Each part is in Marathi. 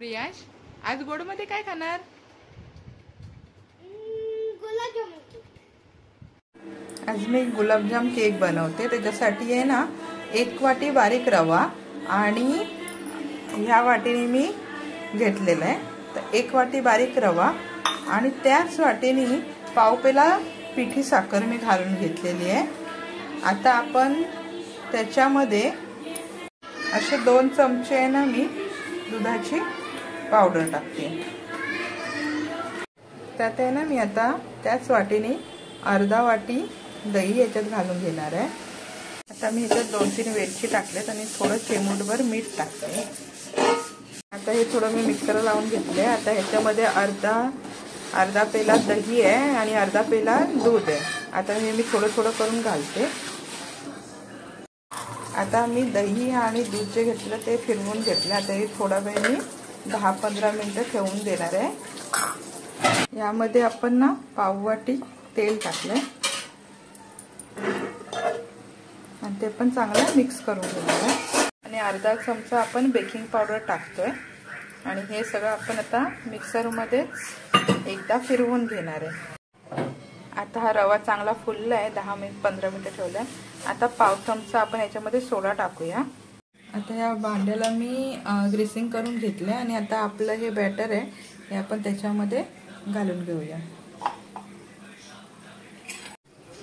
प्रियांश, आज गोड मध्ये काय खाणार? आज मी गुलाबजाम केक बनवते। त्याच्यासाठी आहे ना 1 वाटी बारीक रवा आणि ह्या वाटीने मी घेतलेला आहे। तर 1 वाटी बारीक रवा आणि त्याच वाटीने पाव पेला पिठी साखर मी घालून घेतलेली आहे। आता आपण त्याच्यामध्ये असे 2 चमचे आहे ना मी दुधाची पावडर टाकते। त्यात आहे ना मी आता त्याच वाटीने अर्धा वाटी दही याच्यात घालून घेणार आहे। आता मी याच्यात 2-3 वेलची टाकलेत आणि थोडं चिमूटभर मीठ टाकते। आता हे थोडं मी मिक्सरला लावून घेतले। आता ह्याच्यामध्ये अर्धा पेला दही आहे आणि अर्धा पेला दूध आहे। आता हे मी थोडं थोडं करून घालते। आता मी दही आणि दूध जे घेतलं ते फिरवून घेतलं। आता हे थोडा वेळ मी 10-15 मिनिटं ठेवून देणार आहे। यामध्ये आपण ना पाववाटी तेल टाकलंय आणि ते पण चांगलं मिक्स करून घेणार आहे। आणि अर्धा चमचा आपण बेकिंग पावडर टाकतोय आणि हे सगळं आपण आता मिक्सर मध्ये एकदा फिरवून घेणार आहे। आता हा रवा चांगला फुलला आहे। 10-15 मिनिटं ठेवलंय। आता पाव चमचा आपण याच्यामध्ये सोडा टाकूया। आता या भांड्याला मी ग्रीसिंग करून घेतले आणि आता आपलं हे बॅटर आहे हे आपण त्याच्यामध्ये घालून घेऊया।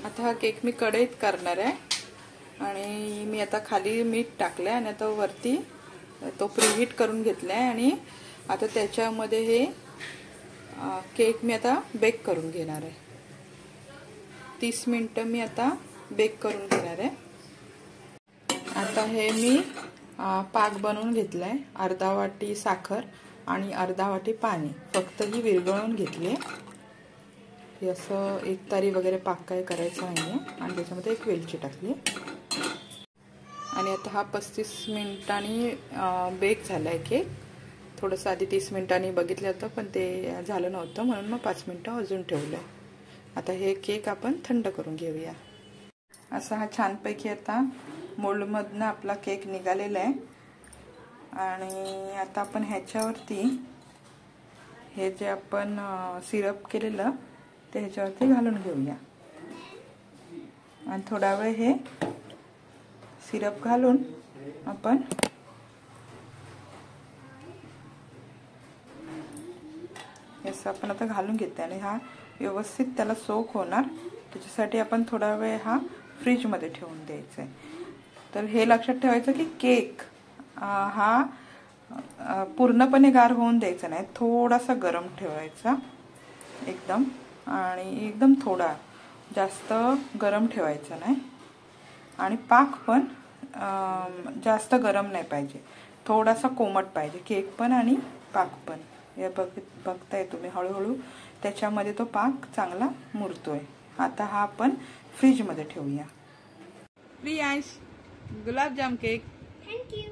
आता हा केक मी कढईत करणार आहे आणि मी आता खाली मीठ टाकलंय आणि आता वरती तो प्रीहीट करून घेतलाय आणि आता त्याच्यामध्ये हे केक मी आता बेक करून घेणार आहे। 30 मिनिटं मी आता बेक करून घेणार आहे। आता हे मी पाक बनवून घेतलाय। अर्धा वाटी साखर आणि अर्धा वाटी पाणी फक्त ही विरघळून घेतली। हे असं एक तारी वगैरे पाक काय करायचं नाहीये आणि त्याच्यामध्ये एक वेलची टाकली आणि आता हा 35 मिनिटांनी बेक झालाय केक। थोडंसं आधी 30 मिनिटांनी बघितलं होतं पण ते झालं नव्हतं म्हणून मग 5 मिनिटं अजून ठेवलंय। आता हे केक आपण थंड करून घेऊया। असा हा छानपैकी आता मोल्डमधनं आपला केक निघालेला आहे आणि आता आपण ह्याच्यावरती हे जे आपण सिरप केलेलं ते ह्याच्यावरती घालून घेऊया आणि थोडा वेळ हे सिरप घालून आपण असं आपण आता घालून घेते आणि हा व्यवस्थित त्याला सोक होणार। त्याच्यासाठी आपण थोडा वेळ हा फ्रीज मध्ये ठेवून द्यायचा आहे। तर हे लक्षात ठेवायचं की केक हा पूर्णपणे गार होऊन द्यायचा नाही, थोडासा गरम ठेवायचा एकदम आणि एकदम थोडा, जास्त गरम ठेवायचा नाही आणि पाक पण जास्त गरम नाही पाहिजे, थोडासा कोमट पाहिजे केक पण आणि पाक पण। हे बघताय तुम्ही हळूहळू त्याच्यामध्ये तो पाक चांगला मुरतोय। आता हा आपण फ्रीज मध्ये ठेवूया। प्रियांश, गुलाबजाम केक। Thank you.